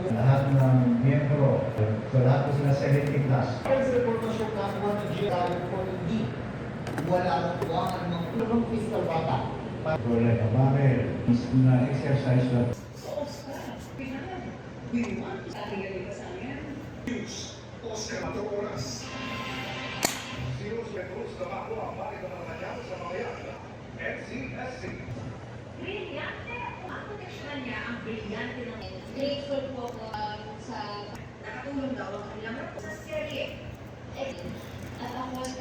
Lahat ng miyembro, so lahat po sila 70 plus. Wala kuwangan ng fiscal bata. For like a barrel, is na exercise na. Oscar Matoras. Zeros Petros na ako ang bakit ng mga kanyang sa mamaya. NCSC. Brilyante. Ang proteksyon niya, ang brilyante ng grateful po ako sa nakatulong daw ang kanilang sa serye. At ako